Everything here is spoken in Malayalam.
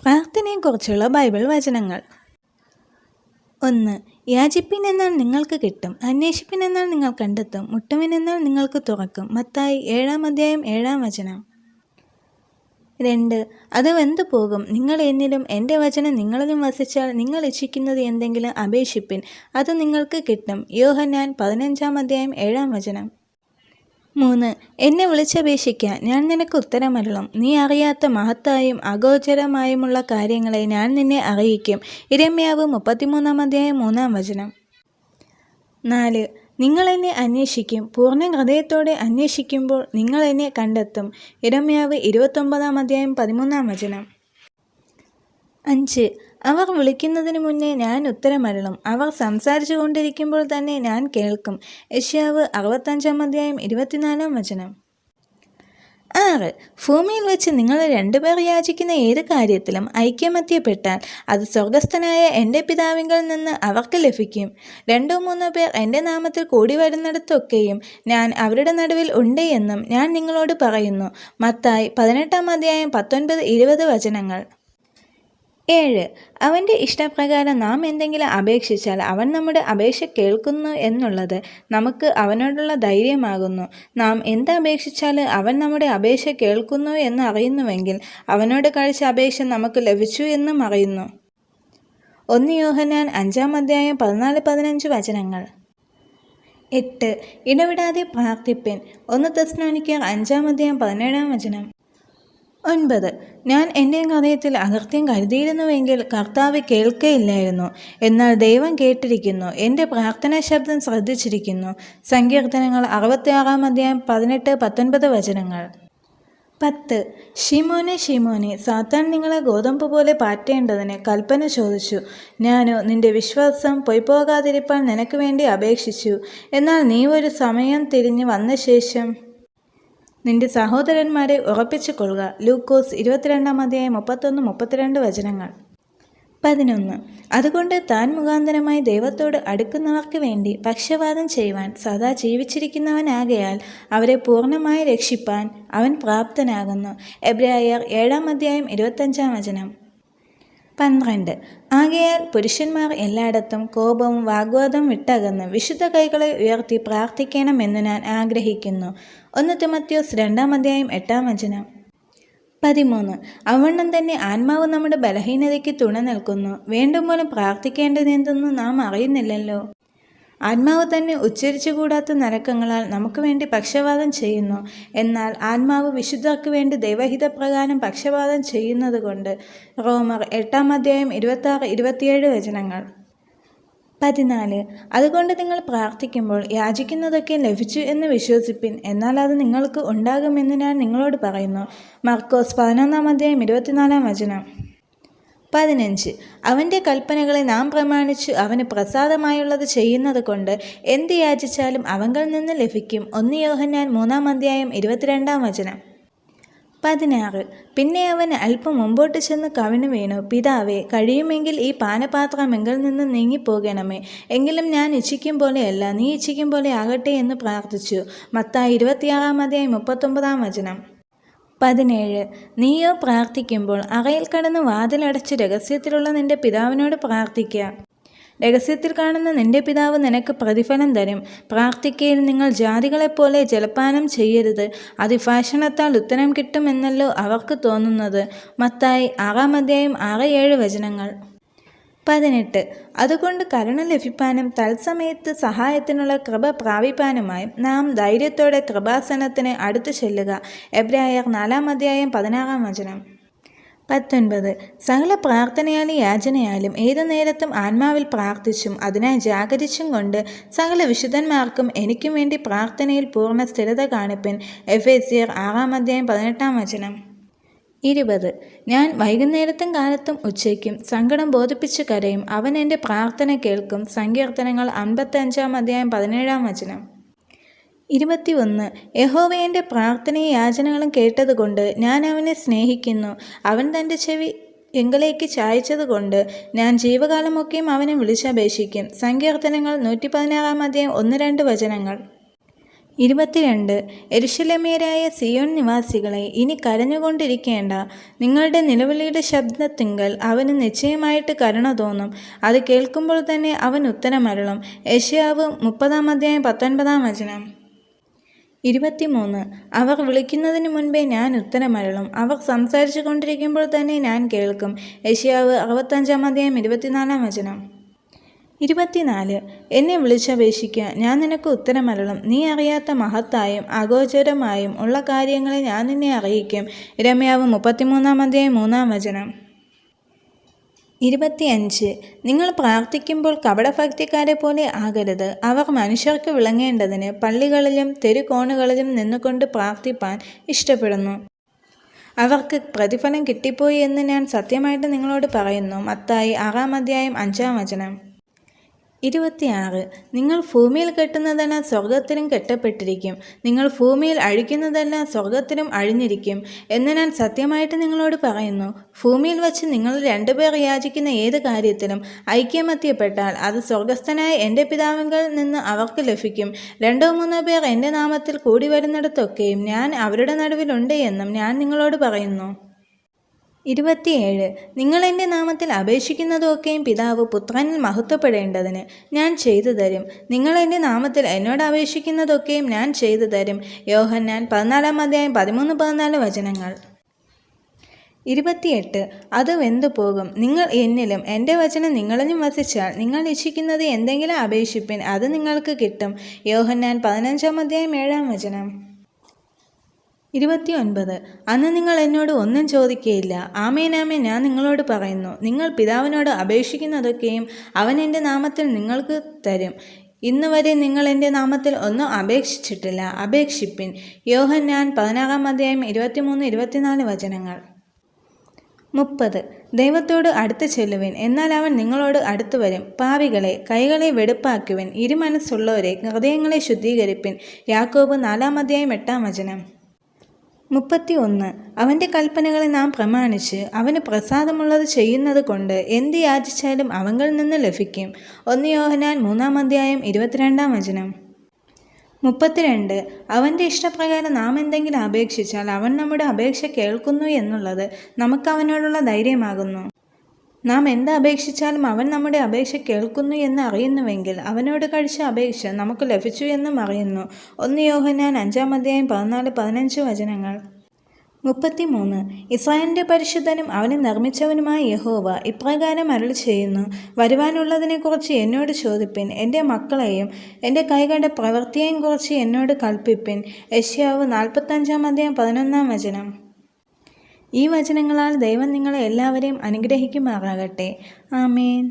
പ്രാർത്ഥനയെക്കുറിച്ചുള്ള ബൈബിൾ വചനങ്ങൾ. 1. യാചിപ്പിൻ എന്നാൽ നിങ്ങൾക്ക് കിട്ടും, അന്വേഷിപ്പിൻ എന്നാൽ നിങ്ങൾ കണ്ടെത്തും, മുട്ടുവിൻ എന്നാൽ നിങ്ങൾക്ക് തുറക്കും. മത്തായി 7:7. 2. അത് വെന്തു പോകും, നിങ്ങൾ എന്നിലും എൻ്റെ വചനം നിങ്ങളിലും വസിച്ചാൽ നിങ്ങൾ ഇച്ഛിക്കുന്നത് എന്തെങ്കിലും അപേക്ഷിപ്പിൻ, അത് നിങ്ങൾക്ക് കിട്ടും. യോഹന്നാൻ 15:7. 3. എന്നെ വിളിച്ചപേക്ഷിക്ക, ഞാൻ നിനക്ക് ഉത്തരമരുളും. നീ അറിയാത്ത മഹത്തായും അഗോചരമായുമുള്ള കാര്യങ്ങളെ ഞാൻ നിന്നെ അറിയിക്കും. യിരെമ്യാവ് 33:3. 4. നിങ്ങൾ എന്നെ അന്വേഷിക്കും, പൂർണ്ണ ഹൃദയത്തോടെ അന്വേഷിക്കുമ്പോൾ നിങ്ങൾ എന്നെ കണ്ടെത്തും. യിരെമ്യാവ് 29:13. 5. അവർ വിളിക്കുന്നതിന് മുന്നേ ഞാൻ ഉത്തരമരുളും, അവർ സംസാരിച്ചു കൊണ്ടിരിക്കുമ്പോൾ തന്നെ ഞാൻ കേൾക്കും. യെശയ്യാവ് 65:24. 6. ഭൂമിയിൽ വെച്ച് നിങ്ങൾ 2 പേർ യാചിക്കുന്ന ഏത് കാര്യത്തിലും ഐക്യമത്യപ്പെട്ടാൽ അത് സ്വർഗസ്ഥനായ എൻ്റെ പിതാവിങ്കിൽ നിന്ന് അവർക്ക് ലഭിക്കും. 2-3 പേർ എൻ്റെ നാമത്തിൽ കൂടി വരുന്നിടത്തൊക്കെയും ഞാൻ അവരുടെ നടുവിൽ ഉണ്ട് എന്നും ഞാൻ നിങ്ങളോട് പറയുന്നു. മത്തായി 18:19-20. 7. അവൻ്റെ ഇഷ്ടപ്രകാരം നാം എന്തെങ്കിലും അപേക്ഷിച്ചാൽ അവൻ നമ്മുടെ അപേക്ഷ കേൾക്കുന്നു എന്നുള്ളത് നമുക്ക് അവനോടുള്ള ധൈര്യമാകുന്നു. നാം എന്തപേക്ഷിച്ചാൽ അവൻ നമ്മുടെ അപേക്ഷ കേൾക്കുന്നു എന്ന് അറിയുന്നുവെങ്കിൽ അവനോട് കഴിച്ച അപേക്ഷ നമുക്ക് ലഭിച്ചു എന്നും അറിയുന്നു. 1 യോഹന്നാൻ 5:14-15. 8. ഇടവിടാതെ പ്രാർത്ഥിപ്പിൻ. 1 തെസ്സലോനിക്കർ 5:17. 9. ഞാൻ എൻ്റെ ഹൃദയത്തിൽ അകൃത്യം കരുതിയിരുന്നുവെങ്കിൽ കർത്താവ് കേൾക്കയില്ലായിരുന്നു. എന്നാൽ ദൈവം കേട്ടിരിക്കുന്നു, എൻ്റെ പ്രാർത്ഥനാ ശബ്ദം ശ്രദ്ധിച്ചിരിക്കുന്നു. സങ്കീർത്തനങ്ങൾ 66:18-19. 10. ശിമോനെ ശിമോനെ, സാത്താൻ നിങ്ങളെ ഗോതമ്പ് പോലെ പാറ്റേണ്ടതിന് കൽപ്പന ചോദിച്ചു. ഞാനോ നിന്റെ വിശ്വാസം പൊയ്പോകാതിരിപ്പാൻ നിനക്ക് വേണ്ടി അപേക്ഷിച്ചു. എന്നാൽ നീ ഒരു സമയം തിരിഞ്ഞ് വന്ന ശേഷം നിന്റെ സഹോദരന്മാരെ ഉറപ്പിച്ചു കൊള്ളുക. ലൂക്കോസ് 22:31-32. 11. അതുകൊണ്ട് താൻ മുഖാന്തരമായി ദൈവത്തോട് അടുക്കുന്നവർക്ക് വേണ്ടി പക്ഷവാദം ചെയ്യുവാൻ സദാ ജീവിച്ചിരിക്കുന്നവനാകയാൽ അവരെ പൂർണ്ണമായി രക്ഷിപ്പാൻ അവൻ പ്രാപ്തനാകുന്നു. എബ്രായർ 7:25. 12. ആകയാൽ പുരുഷന്മാർ എല്ലായിടത്തും കോപവും വാഗ്വാദവും വിട്ടകന്ന് വിശുദ്ധ കൈകളെ ഉയർത്തി പ്രാർത്ഥിക്കണമെന്ന് ഞാൻ ആഗ്രഹിക്കുന്നു. 1 തിമോഥെയോസ് 2:8. 13. അവണ്ണം തന്നെ ആത്മാവ് നമ്മുടെ ബലഹീനതയ്ക്ക് തുണ നിൽക്കുന്നു. വേണ്ടുമൂലം പ്രാർത്ഥിക്കേണ്ടതെന്തെന്ന് നാം അറിയുന്നില്ലല്ലോ. ആത്മാവ് തന്നെ ഉച്ചരിച്ചുകൂടാത്ത നരക്കങ്ങളാൽ നമുക്ക് വേണ്ടി പക്ഷവാദം ചെയ്യുന്നു. എന്നാൽ ആത്മാവ് വിശുദ്ധർക്ക് വേണ്ടി ദൈവഹിതപ്രകാരം പക്ഷവാദം ചെയ്യുന്നത് കൊണ്ട്. റോമർ 8:26-27. 14. അതുകൊണ്ട് നിങ്ങൾ പ്രാർത്ഥിക്കുമ്പോൾ യാചിക്കുന്നതൊക്കെ ലഭിച്ചു എന്ന് വിശ്വസിപ്പിൻ, എന്നാൽ അത് നിങ്ങൾക്ക് ഉണ്ടാകുമെന്ന് ഞാൻ നിങ്ങളോട് പറയുന്നു. മർക്കോസ് 11:24. 15. അവൻ്റെ കൽപ്പനകളെ നാം പ്രമാണിച്ചു അവന് പ്രസാദമായുള്ളത് ചെയ്യുന്നത് കൊണ്ട് എന്ത് യാചിച്ചാലും അവങ്കിൽ നിന്ന് ലഭിക്കും. 1 യോഹന്നാൻ 3:22. 16. പിന്നെ അവൻ അല്പം മുമ്പോട്ട് ചെന്ന് കവിണ് വീണു, പിതാവേ, കഴിയുമെങ്കിൽ ഈ പാനപാത്രം എങ്കിൽ നിന്ന് നീങ്ങിപ്പോകണമേ, എങ്കിലും ഞാൻ ഇച്ഛിക്കും പോലെയല്ല നീ ഇച്ഛിക്കും പോലെ ആകട്ടെ എന്ന് പ്രാർത്ഥിച്ചു. മത്തായി 26:39. 17. നീയോ പ്രാർത്ഥിക്കുമ്പോൾ അറയിൽ കടന്ന് വാതിലടച്ച് രഹസ്യത്തിലുള്ള നിന്റെ പിതാവിനോട് പ്രാർത്ഥിക്കുക. രഹസ്യത്തിൽ കാണുന്ന നിന്റെ പിതാവ് നിനക്ക് പ്രതിഫലം തരും. പ്രാർത്ഥിക്കയിൽ നിങ്ങൾ ജാതികളെപ്പോലെ ജലപാനം ചെയ്യരുത്, അതിഭാഷണത്താൽ ഉത്തരം കിട്ടുമെന്നല്ലോ അവർക്ക് തോന്നുന്നത്. മത്തായി 6:6-7. 18. അതുകൊണ്ട് കരുണ ലഭിപ്പാനും തത്സമയത്ത് സഹായത്തിനുള്ള കൃപ പ്രാപിപ്പാനുമായി നാം ധൈര്യത്തോടെ കൃപാസനത്തിന് അടുത്തു ചെല്ലുക. എബ്രായർ 4:16. 19. സകല പ്രാർത്ഥനയാലും യാചനയാലും ഏതു നേരത്തും ആത്മാവിൽ പ്രാർത്ഥിച്ചും അതിനായി ജാഗരിച്ചും കൊണ്ട് സകല വിശുദ്ധന്മാർക്കും എനിക്കും വേണ്ടി പ്രാർത്ഥനയിൽ പൂർണ്ണ സ്ഥിരത കാണിപ്പിൻ. എഫേസ്യർ 6:18. 20. ഞാൻ വൈകുന്നേരത്തും കാലത്തും ഉച്ചയ്ക്കും സങ്കടം ബോധിപ്പിച്ചു കരയും, അവൻ എൻ്റെ പ്രാർത്ഥന കേൾക്കും. സങ്കീർത്തനങ്ങൾ 55:17. 21. യഹോവ എൻ്റെ പ്രാർത്ഥനയും യാചനകളും കേട്ടതുകൊണ്ട് ഞാൻ അവനെ സ്നേഹിക്കുന്നു. അവൻ തൻ്റെ ചെവി എങ്കിലേക്ക് ചായച്ചതുകൊണ്ട് ഞാൻ ജീവകാലമൊക്കെയും അവനെ വിളിച്ചപേക്ഷിക്കും. സങ്കീർത്തനങ്ങൾ 116:1-2. 22 യെരൂശലേമ്യരായ സിയോൻ നിവാസികളെ, ഇനി കരഞ്ഞുകൊണ്ടിരിക്കേണ്ട. നിങ്ങളുടെ നിലവിളിയുടെ ശബ്ദത്തിങ്കൽ അവന് നിശ്ചയമായിട്ട് കരുണ തോന്നും. അത് കേൾക്കുമ്പോൾ തന്നെ അവൻ ഉത്തരമരുളും. യെശയ്യാവ് 30:19. 23 അവർ വിളിക്കുന്നതിന് മുൻപേ ഞാൻ ഉത്തരമരുളും. അവർ സംസാരിച്ചു കൊണ്ടിരിക്കുമ്പോൾ തന്നെ ഞാൻ കേൾക്കും. യെശയ്യാവ് 65:24. 24 എന്നെ വിളിച്ചപേക്ഷിക്കുക, ഞാൻ നിനക്ക് ഉത്തരമരുളും. നീ അറിയാത്ത മഹത്തായും അഗോചരമായും ഉള്ള കാര്യങ്ങളെ ഞാൻ നിന്നെ അറിയിക്കും. യിരെമ്യാവ് 33:3. 25 നിങ്ങൾ പ്രാർത്ഥിക്കുമ്പോൾ കപടഭക്തിക്കാരെ പോലെ ആകരുത്. അവർ മനുഷ്യർക്ക് വിളങ്ങേണ്ടതിന് പള്ളികളിലും തെരുക്കോണുകളിലും നിന്നുകൊണ്ട് പ്രാർത്ഥിപ്പാൻ ഇഷ്ടപ്പെടുന്നു. അവർക്ക് പ്രതിഫലം കിട്ടിപ്പോയി എന്ന് ഞാൻ സത്യമായിട്ട് നിങ്ങളോട് പറയുന്നു. മത്തായി 6:5. 26 നിങ്ങൾ ഭൂമിയിൽ കെട്ടുന്നതെല്ലാം സ്വർഗത്തിലും കെട്ടപ്പെട്ടിരിക്കും. നിങ്ങൾ ഭൂമിയിൽ അഴിക്കുന്നതെല്ലാം സ്വർഗത്തിലും അഴിഞ്ഞിരിക്കും എന്ന് ഞാൻ സത്യമായിട്ട് നിങ്ങളോട് പറയുന്നു. ഭൂമിയിൽ വച്ച് നിങ്ങൾ 2 പേർ യാചിക്കുന്ന ഏത് കാര്യത്തിലും ഐക്യമത്യപ്പെട്ടാൽ അത് സ്വർഗസ്ഥനായ എൻ്റെ പിതാവിങ്കൽ നിന്ന് അവർക്ക് ലഭിക്കും. 2-3 പേർ എൻ്റെ നാമത്തിൽ കൂടി വരുന്നിടത്തൊക്കെയും ഞാൻ അവരുടെ നടുവിലുണ്ട് എന്നും ഞാൻ നിങ്ങളോട് പറയുന്നു. 27 നിങ്ങൾ എൻ്റെ നാമത്തിൽ അപേക്ഷിക്കുന്നതൊക്കെയും പിതാവ് പുത്രനിൽ മഹത്വപ്പെടേണ്ടതിന് ഞാൻ ചെയ്തു തരും. നിങ്ങൾ എൻ്റെ നാമത്തിൽ എന്നോട് അപേക്ഷിക്കുന്നതൊക്കെയും ഞാൻ ചെയ്തു തരും. യോഹന്നാൻ 14:13-14. 28 അത് വെന്തു പോകും. നിങ്ങൾ എന്നിലും എൻ്റെ വചനം നിങ്ങളിലും വസിച്ചാൽ നിങ്ങൾ ഇച്ഛിക്കുന്നത് എന്തെങ്കിലും അപേക്ഷിപ്പിൻ, അത് നിങ്ങൾക്ക് കിട്ടും. യോഹന്നാൻ 15:7. 29 അന്ന് നിങ്ങൾ എന്നോട് ഒന്നും ചോദിക്കുകയില്ല. ആമേൻ ആമേൻ ഞാൻ നിങ്ങളോട് പറയുന്നു, നിങ്ങൾ പിതാവിനോട് അപേക്ഷിക്കുന്നതൊക്കെയും അവൻ എൻ്റെ നാമത്തിൽ നിങ്ങൾക്ക് തരും. ഇന്ന് വരെ നിങ്ങൾ എൻ്റെ നാമത്തിൽ ഒന്നും അപേക്ഷിച്ചിട്ടില്ല. അപേക്ഷിപ്പിൻ. യോഹന്നാൻ 16:23-24. 30 ദൈവത്തോട് അടുത്ത് ചെല്ലുവിൻ, എന്നാൽ അവൻ നിങ്ങളോട് അടുത്തു വരും. പാപികളെ, കൈകളെ വെടുപ്പാക്കുവിൻ. ഇരുമനസ്സുള്ളവരെ, ഹൃദയങ്ങളെ ശുദ്ധീകരിപ്പിൻ. യാക്കോബ് 4:8. 31 അവൻ്റെ കൽപ്പനകളെ നാം പ്രമാണിച്ച് അവന് പ്രസാദമുള്ളത് ചെയ്യുന്നത് കൊണ്ട് എന്ത് യാചിച്ചാലും അവങ്കിൽ നിന്ന് ലഭിക്കും. 1 യോഹന്നാൻ 3:22. 32 അവൻ്റെ ഇഷ്ടപ്രകാരം നാം എന്തെങ്കിലും അപേക്ഷിച്ചാൽ അവൻ നമ്മുടെ അപേക്ഷ കേൾക്കുന്നു എന്നുള്ളത് നമുക്ക് അവനോടുള്ള ധൈര്യമാകുന്നു. നാം എന്ത് അപേക്ഷിച്ചാലും അവൻ നമ്മുടെ അപേക്ഷ കേൾക്കുന്നു എന്ന് അറിയുന്നുവെങ്കിൽ അവനോട് കഴിച്ച അപേക്ഷ നമുക്ക് ലഭിച്ചു എന്നും അറിയുന്നു. 1 യോഹന്നാൻ 5:14-15. 33 ഇസ്രായേലിൻ്റെ പരിശുദ്ധനും അവനെ നിർമ്മിച്ചവനുമായ യഹോവ ഇപ്രകാരം അരുളി ചെയ്യുന്നു, വരുവാനുള്ളതിനെക്കുറിച്ച് എന്നോട് ചോദിപ്പിൻ. എൻ്റെ മക്കളെയും എൻ്റെ കൈകളുടെ പ്രവൃത്തിയെയും കുറിച്ച് എന്നോട് കൽപ്പിപ്പിൻ. യെശയ്യാവ് 45:11. ഈ വചനങ്ങളാൽ ദൈവം നിങ്ങളെ എല്ലാവരെയും അനുഗ്രഹിക്കുമാറാകട്ടെ. ആമേൻ.